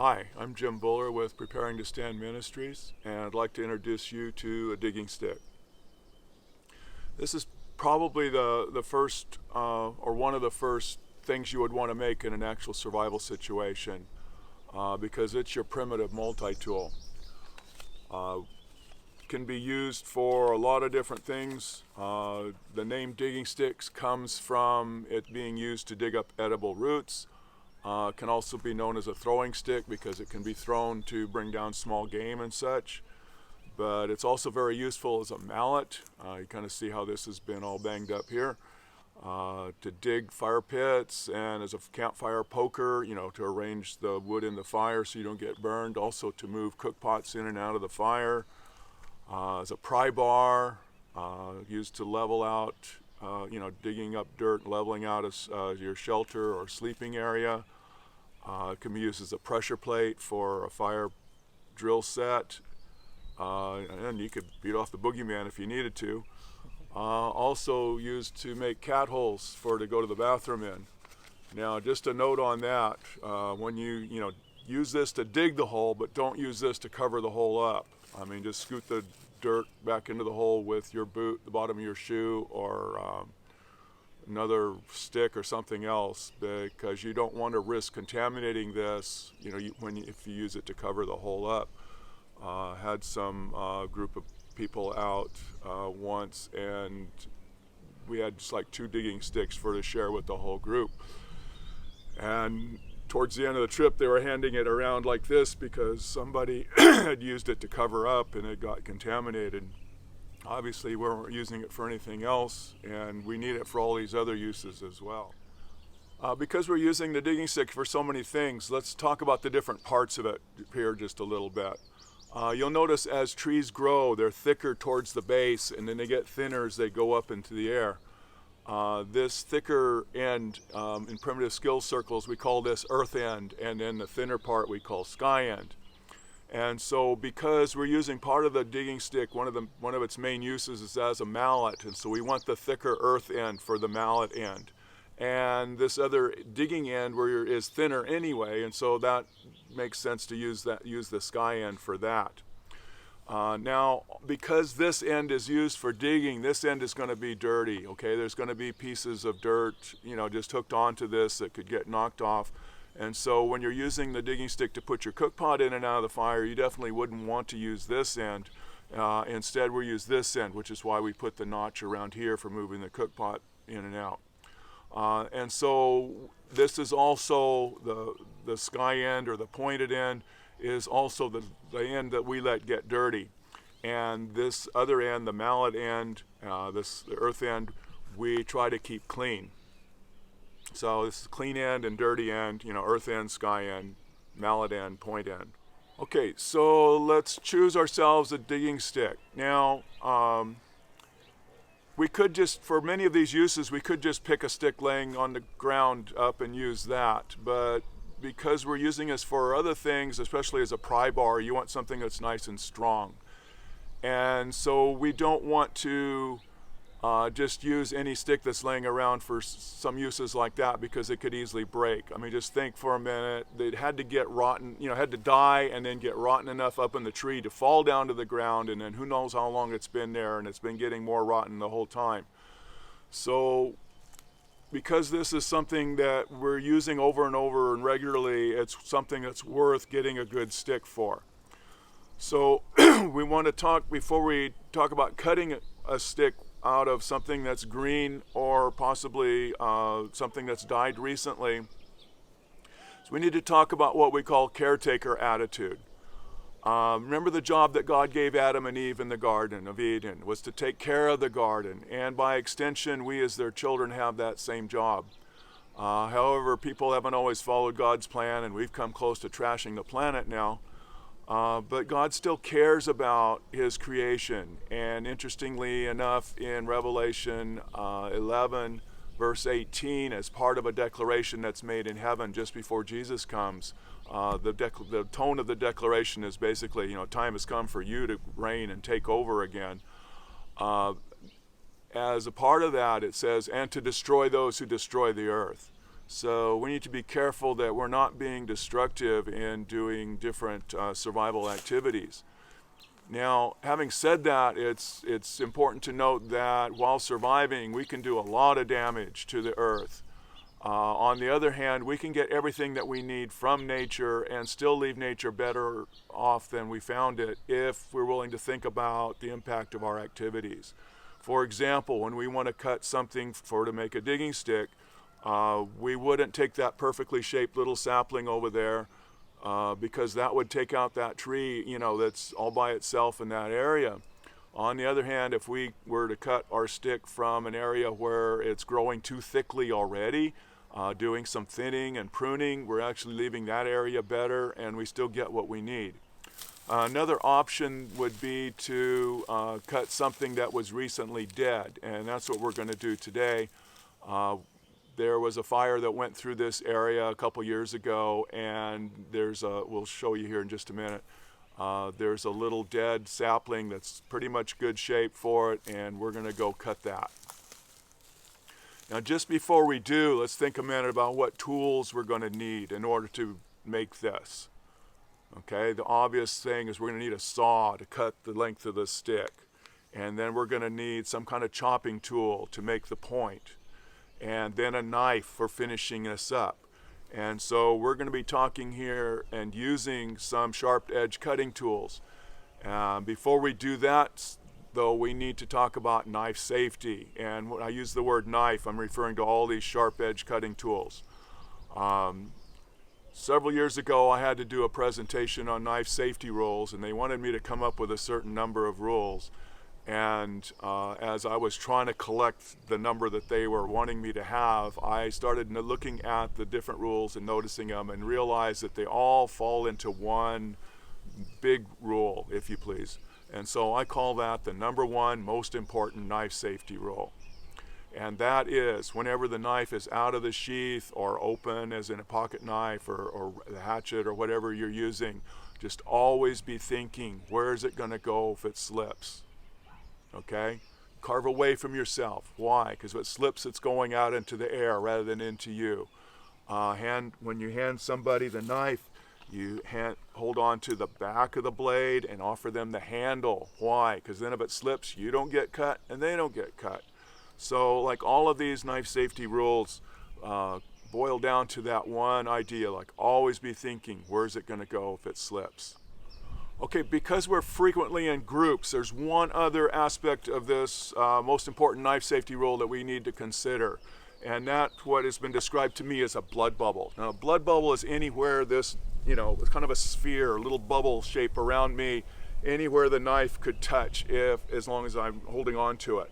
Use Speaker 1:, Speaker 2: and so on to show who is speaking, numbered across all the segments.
Speaker 1: Hi, I'm Jim Buller with Preparing to Stand Ministries, and I'd like to introduce you to a digging stick. This is probably the first or one of the first things you would want to make in an actual survival situation because it's your primitive multi-tool. Can be used for a lot of different things. The name digging sticks comes from it being used to dig up edible roots. Can also be known as a throwing stick because it can be thrown to bring down small game and such. But it's also very useful as a mallet. You kind of see how this has been all banged up here. To dig fire pits, and as a campfire poker, to arrange the wood in the fire so you don't get burned. Also to move cook pots in and out of the fire. As a pry bar, used to level out, digging up dirt, leveling out your shelter or sleeping area. It can be used as a pressure plate for a fire drill set, and you could beat off the boogeyman if you needed to. Also used to make cat holes to go to the bathroom in. Now, just a note on that: when you use this to dig the hole, but don't use this to cover the hole up. I mean, just scoot the dirt back into the hole with your boot, the bottom of your shoe, or another stick or something else, because you don't want to risk contaminating this. If you use it to cover the hole up. Had some group of people out once, and we had just like 2 digging sticks to share with the whole group. And towards the end of the trip, they were handing it around like this because somebody had used it to cover up and it got contaminated. Obviously, we weren't using it for anything else, and we need it for all these other uses as well. Because we're using the digging stick for so many things, let's talk about the different parts of it here just a little bit. You'll notice as trees grow, they're thicker towards the base, and then they get thinner as they go up into the air. This thicker end, in primitive skill circles, we call this earth end, and then the thinner part we call sky end. And so because we're using part of the digging stick, one of its main uses is as a mallet, and so we want the thicker earth end for the mallet end. And this other digging end is thinner anyway, and so that makes sense to use the sky end for that. Now, because this end is used for digging, this end is going to be dirty, okay? There's going to be pieces of dirt, just hooked onto this that could get knocked off. And so when you're using the digging stick to put your cook pot in and out of the fire, you definitely wouldn't want to use this end. Instead, we'll use this end, which is why we put the notch around here for moving the cook pot in and out. And so this is also the sky end, or the pointed end, is also the end that we let get dirty. And this other end, the mallet end, the earth end, we try to keep clean. So this is clean end and dirty end, earth end, sky end, mallet end, point end. Okay, so let's choose ourselves a digging stick. Now, we could just, for many of these uses, we could just pick a stick laying on the ground up and use that. But because we're using this for other things, especially as a pry bar, you want something that's nice and strong. And so we don't want to just use any stick that's laying around for some uses like that, because it could easily break. I mean, just think for a minute, it had to get rotten, had to die and then get rotten enough up in the tree to fall down to the ground, and then who knows how long it's been there, and it's been getting more rotten the whole time. So because this is something that we're using over and over and regularly, it's something that's worth getting a good stick for. So we want to talk, before we talk about cutting a stick out of something that's green or possibly something that's died recently, so we need to talk about what we call caretaker attitude. Remember the job that God gave Adam and Eve in the Garden of Eden was to take care of the garden, and by extension we as their children have that same job. However, people haven't always followed God's plan, and we've come close to trashing the planet now. But God still cares about his creation, and interestingly enough, in Revelation 11 verse 18, as part of a declaration that's made in heaven just before Jesus comes, the tone of the declaration is basically, time has come for you to reign and take over again. As a part of that, it says, and to destroy those who destroy the earth. So we need to be careful that we're not being destructive in doing different survival activities. Now, having said that, it's important to note that while surviving, we can do a lot of damage to the earth. On the other hand, we can get everything that we need from nature and still leave nature better off than we found it if we're willing to think about the impact of our activities. For example, when we want to cut something to make a digging stick, we wouldn't take that perfectly shaped little sapling over there because that would take out that tree, that's all by itself in that area. On the other hand, if we were to cut our stick from an area where it's growing too thickly already, doing some thinning and pruning, we're actually leaving that area better and we still get what we need. Another option would be to cut something that was recently dead, and that's what we're going to do today. There was a fire that went through this area a couple years ago, and we'll show you here in just a minute. There's a little dead sapling that's pretty much good shape for it, and we're going to go cut that. Now, just before we do, let's think a minute about what tools we're going to need in order to make this. Okay, the obvious thing is we're going to need a saw to cut the length of the stick, and then we're going to need some kind of chopping tool to make the point, and then a knife for finishing this up. And so we're going to be talking here and using some sharp edge cutting tools. Before we do that, though, we need to talk about knife safety. And when I use the word knife, I'm referring to all these sharp edge cutting tools. Several years ago, I had to do a presentation on knife safety rules, and they wanted me to come up with a certain number of rules. And as I was trying to collect the number that they were wanting me to have, I started looking at the different rules and noticing them and realized that they all fall into one big rule, if you please. And so I call that the number one most important knife safety rule. And that is, whenever the knife is out of the sheath or open, as in a pocket knife or the hatchet or whatever you're using, just always be thinking, where is it going to go if it slips? Okay? Carve away from yourself. Why? Because if it slips, it's going out into the air rather than into you. When you hand somebody the knife, you hold on to the back of the blade and offer them the handle. Why? Because then if it slips, you don't get cut and they don't get cut. So like all of these knife safety rules boil down to that one idea, like always be thinking, where's it going to go if it slips? Okay, because we're frequently in groups, there's one other aspect of this most important knife safety rule that we need to consider. And that's what has been described to me as a blood bubble. Now, a blood bubble is anywhere this, it's kind of a sphere, a little bubble shape around me, anywhere the knife could touch as long as I'm holding on to it.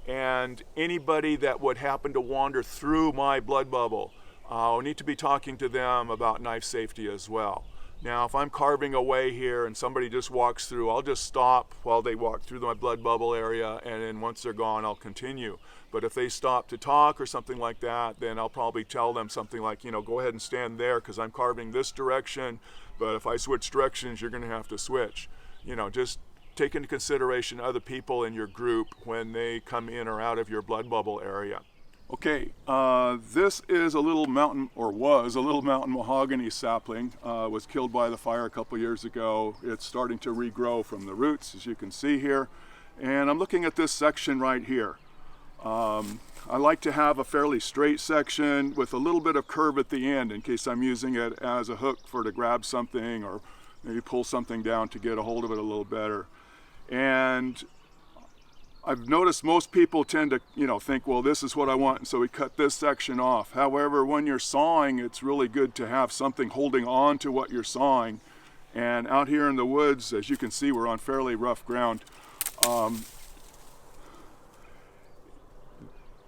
Speaker 1: And anybody that would happen to wander through my blood bubble, I'll need to be talking to them about knife safety as well. Now, if I'm carving away here and somebody just walks through, I'll just stop while they walk through my blood bubble area, and then once they're gone, I'll continue. But if they stop to talk or something like that, then I'll probably tell them something like, go ahead and stand there because I'm carving this direction, but if I switch directions, you're going to have to switch. Just take into consideration other people in your group when they come in or out of your blood bubble area. Okay, this is a little mountain, or was a little mountain mahogany sapling. Was killed by the fire a couple years ago. It's starting to regrow from the roots, as you can see here. And I'm looking at this section right here. I like to have a fairly straight section with a little bit of curve at the end in case I'm using it as a hook to grab something or maybe pull something down to get a hold of it a little better. And I've noticed most people tend to, think, well, this is what I want, and so we cut this section off. However, when you're sawing, it's really good to have something holding on to what you're sawing. And out here in the woods, as you can see, we're on fairly rough ground.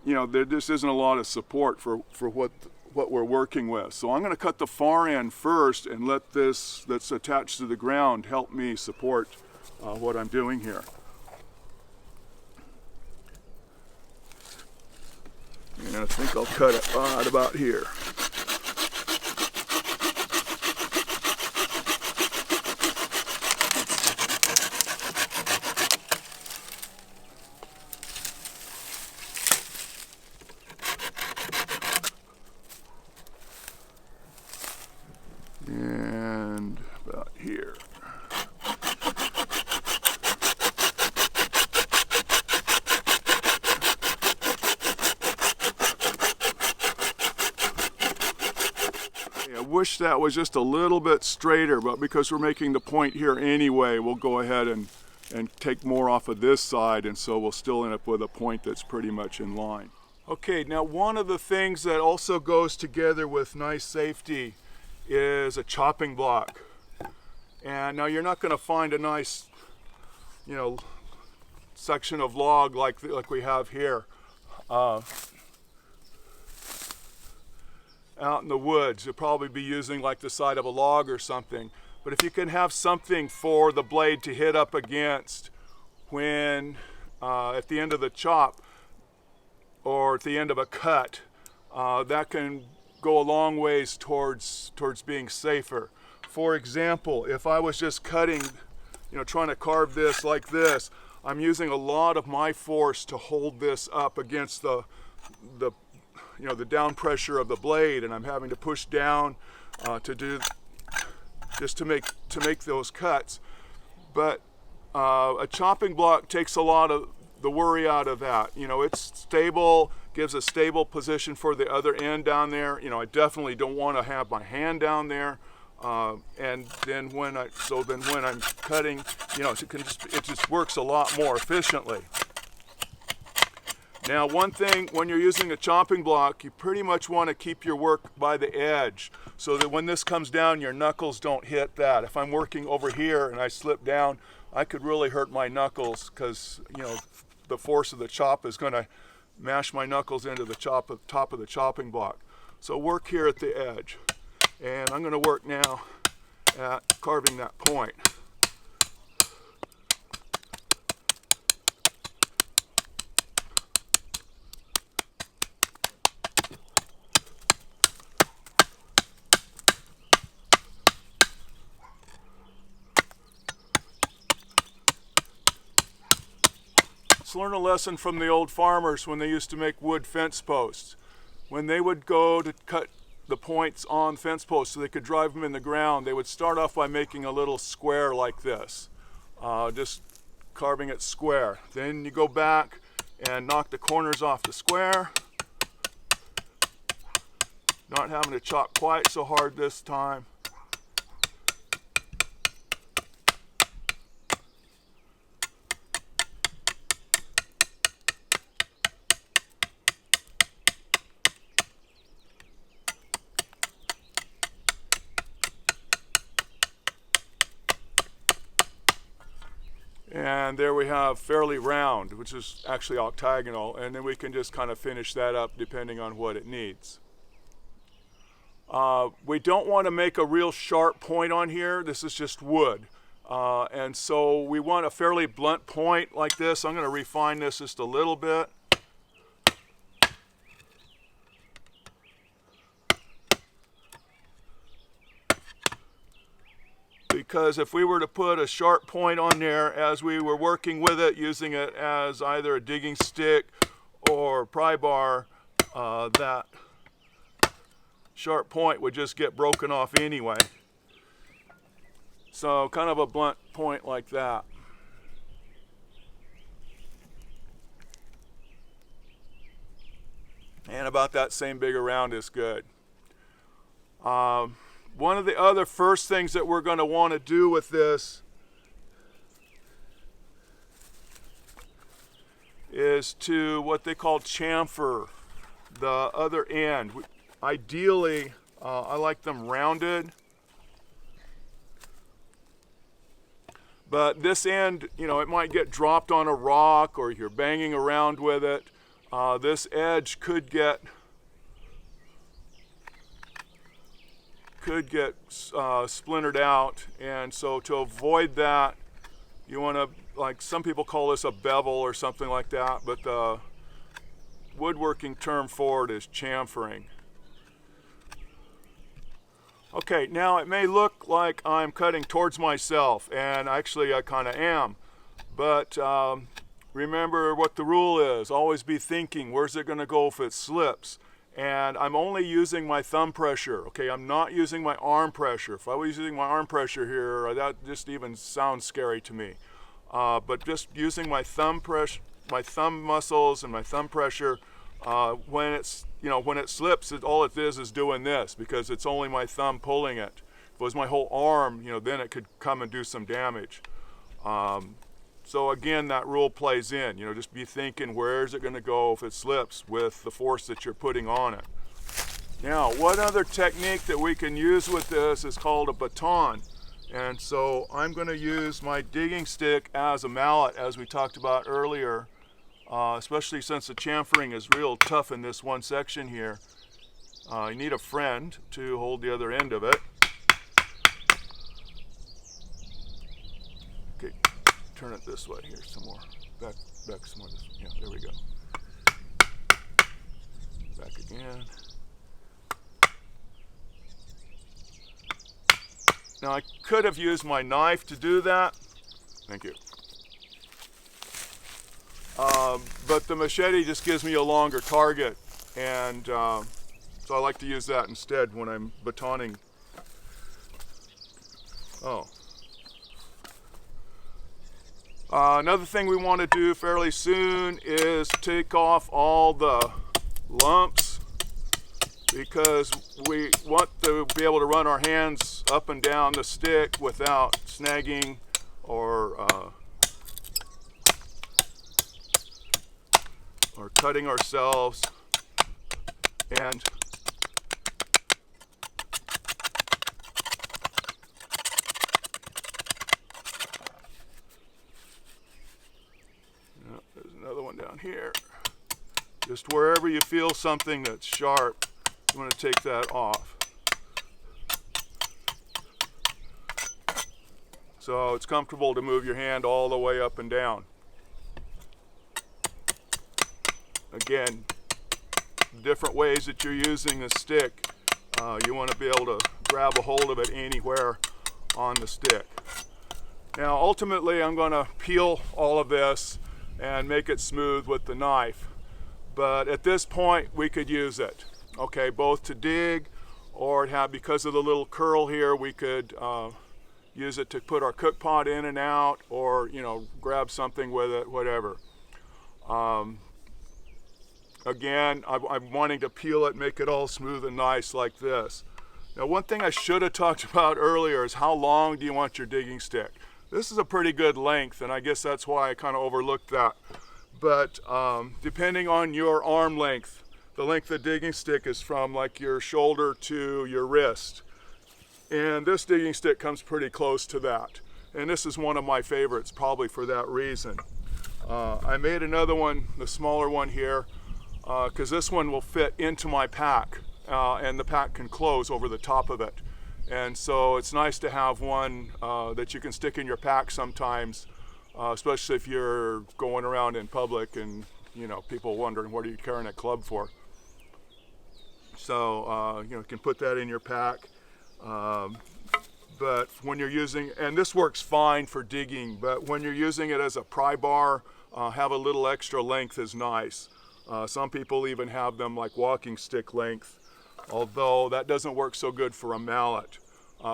Speaker 1: There just isn't a lot of support for what we're working with. So I'm going to cut the far end first and let this that's attached to the ground help me support what I'm doing here. And I think I'll cut it right about here. wish that was just a little bit straighter, but because we're making the point here anyway, we'll go ahead and take more off of this side, and so we'll still end up with a point that's pretty much in line. Okay, now one of the things that also goes together with nice safety is a chopping block. And now you're not going to find a nice, section of log like we have here out in the woods. You'll probably be using like the side of a log or something. But if you can have something for the blade to hit up against when at the end of the chop or at the end of a cut, that can go a long ways towards being safer. For example, if I was just cutting, trying to carve this like this, I'm using a lot of my force to hold this up against the down pressure of the blade, and I'm having to push down to make those cuts. But a chopping block takes a lot of the worry out of that. It's stable, gives a stable position for the other end down there. I definitely don't want to have my hand down there. And then when I'm cutting, it just works a lot more efficiently. Now, one thing, when you're using a chopping block, you pretty much want to keep your work by the edge so that when this comes down, your knuckles don't hit that. If I'm working over here and I slip down, I could really hurt my knuckles because, the force of the chop is going to mash my knuckles into the top of the chopping block. So work here at the edge. And I'm going to work now at carving that point. Let's learn a lesson from the old farmers when they used to make wood fence posts. When they would go to cut the points on fence posts so they could drive them in the ground, they would start off by making a little square like this, just carving it square. Then you go back and knock the corners off the square, not having to chop quite so hard this time. And there we have fairly round, which is actually octagonal, and then we can just kind of finish that up depending on what it needs. We don't want to make a real sharp point on here. This is just wood. And so we want a fairly blunt point like this. I'm going to refine this just a little bit. Because if we were to put a sharp point on there as we were working with it, using it as either a digging stick or pry bar, that sharp point would just get broken off anyway. So kind of a blunt point like that. And about that same big around is good. One of the other first things that we're going to want to do with this is to what they call chamfer the other end. Ideally, I like them rounded. But this end, it might get dropped on a rock or you're banging around with it. This edge could get splintered out, and so to avoid that, you want to, like some people call this a bevel or something like that, but the woodworking term for it is chamfering. Okay, now it may look like I'm cutting towards myself, and actually I kind of am, but remember what the rule is. Always be thinking, where's it going to go if it slips? And I'm only using my thumb pressure, okay? I'm not using my arm pressure. If I was using my arm pressure here, that just even sounds scary to me. But just using my thumb muscles and my thumb pressure, When it slips, all it is doing this, because it's only my thumb pulling it. If it was my whole arm, then it could come and do some damage. So again, that rule plays in. Just be thinking, where is it going to go if it slips with the force that you're putting on it. Now, one other technique that we can use with this is called a baton. And so I'm going to use my digging stick as a mallet, as we talked about earlier, especially since the chamfering is real tough in this one section here. You need a friend to hold the other end of it. Okay, turn it this way here some more. Back some more this way. Yeah, there we go. Back again. Now I could have used my knife to do that. Thank you. But the machete just gives me a longer target, and so I like to use that instead when I'm batoning. Another thing we want to do fairly soon is take off all the lumps, because we want to be able to run our hands up and down the stick without snagging or cutting ourselves. And there's another one down here. Just wherever you feel something that's sharp, you want to take that off. So it's comfortable to move your hand all the way up and down. Again, different ways that you're using the stick, you want to be able to grab a hold of it anywhere on the stick. Now ultimately I'm going to peel all of this and make it smooth with the knife, but at this point we could use it, okay, both to dig, or because of the little curl here, we could use it to put our cook pot in and out, or grab something with it, whatever. Again, I'm wanting to peel it, make it all smooth and nice like this. Now, one thing I should have talked about earlier is how long do you want your digging stick? This is a pretty good length, and I guess that's why I kind of overlooked that. But depending on your arm length, the length of the digging stick is from like your shoulder to your wrist. And this digging stick comes pretty close to that. And this is one of my favorites, probably for that reason. I made another one, the smaller one here, because this one will fit into my pack, and the pack can close over the top of it. And so it's nice to have one that you can stick in your pack sometimes, especially if you're going around in public and people wondering, what are you carrying a club for? So you can put that in your pack. But when you're using, and this works fine for digging, but when you're using it as a pry bar, have a little extra length is nice. Some people even have them like walking stick length, although that doesn't work so good for a mallet.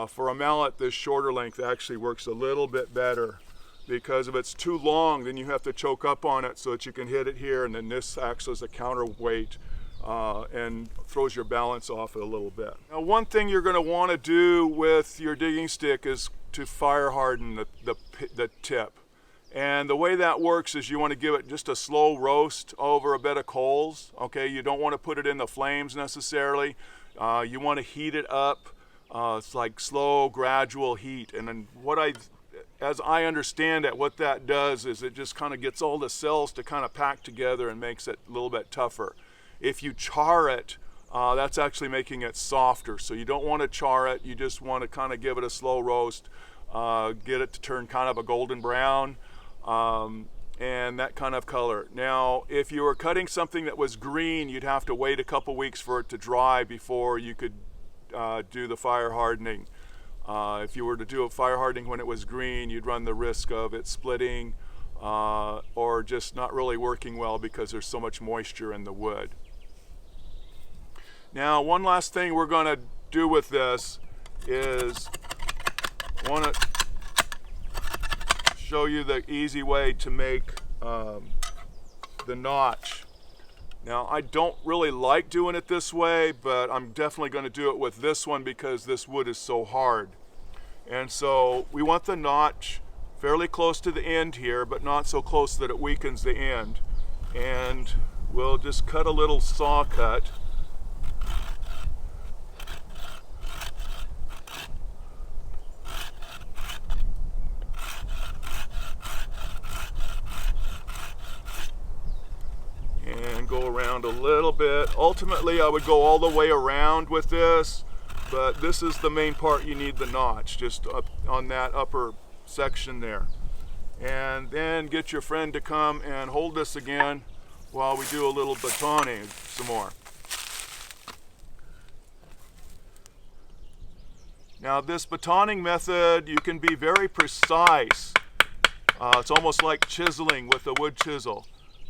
Speaker 1: For a mallet, this shorter length actually works a little bit better, because if it's too long, then you have to choke up on it so that you can hit it here, and then this acts as a counterweight and throws your balance off it a little bit. Now, one thing you're going to want to do with your digging stick is to fire harden the tip. And the way that works is you want to give it just a slow roast over a bed of coals. Okay, you don't want to put it in the flames necessarily. You want to heat it up. It's like slow, gradual heat. And then as I understand it, what that does is it just kind of gets all the cells to kind of pack together and makes it a little bit tougher. If you char it, that's actually making it softer. So you don't want to char it. You just want to kind of give it a slow roast, get it to turn kind of a golden brown. And that kind of color. Now, if you were cutting something that was green, you'd have to wait a couple weeks for it to dry before you could do the fire hardening. If you were to do a fire hardening when it was green, you'd run the risk of it splitting or just not really working well because there's so much moisture in the wood. Now, one last thing we're going to do with this is I want to show you the easy way to make the notch. Now, I don't really like doing it this way, but I'm definitely going to do it with this one because this wood is so hard. And so we want the notch fairly close to the end here, but not so close that it weakens the end. And we'll just cut a little saw cut. And go around a little bit. Ultimately, I would go all the way around with this, but this is the main part you need the notch, just up on that upper section there. And then get your friend to come and hold this again while we do a little batoning some more. Now, this batoning method, you can be very precise. It's almost like chiseling with a wood chisel.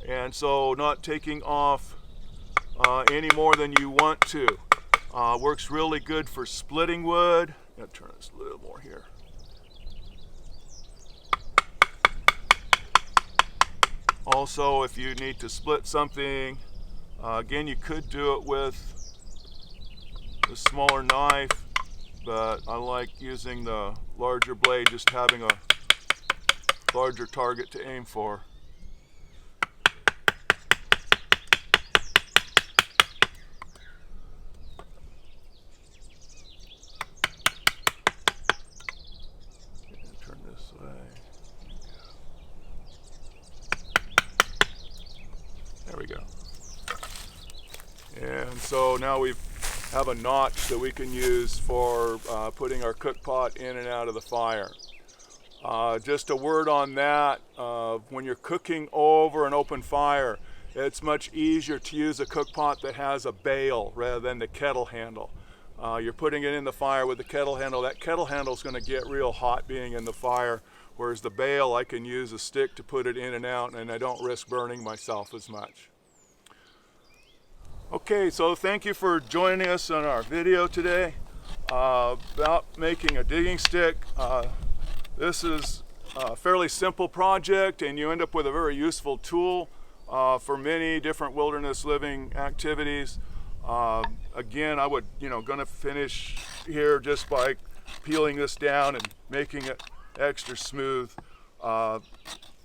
Speaker 1: And so not taking off any more than you want to. Works really good for splitting wood. I'm going to turn this a little more here. Also, if you need to split something, again, you could do it with the smaller knife, but I like using the larger blade, just having a larger target to aim for. There we go. And so now we have a notch that we can use for putting our cook pot in and out of the fire. Just a word on that, when you're cooking over an open fire, it's much easier to use a cook pot that has a bail rather than the kettle handle. You're putting it in the fire with the kettle handle. That kettle handle is going to get real hot being in the fire, whereas the bail, I can use a stick to put it in and out, and I don't risk burning myself as much. Okay, so thank you for joining us on our video today about making a digging stick. This is a fairly simple project, and you end up with a very useful tool for many different wilderness living activities. Again, I would, gonna finish here just by peeling this down and making it extra smooth.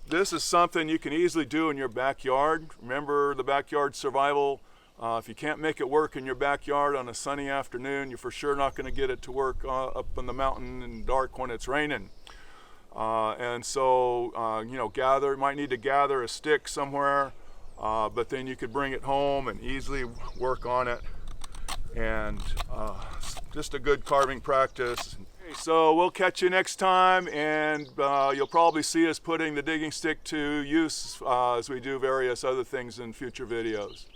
Speaker 1: This is something you can easily do in your backyard. Remember the backyard survival. If you can't make it work in your backyard on a sunny afternoon, you're for sure not going to get it to work up on the mountain in dark when it's raining. And so, you might need to gather a stick somewhere, but then you could bring it home and easily work on it. And just a good carving practice. So we'll catch you next time, and you'll probably see us putting the digging stick to use as we do various other things in future videos.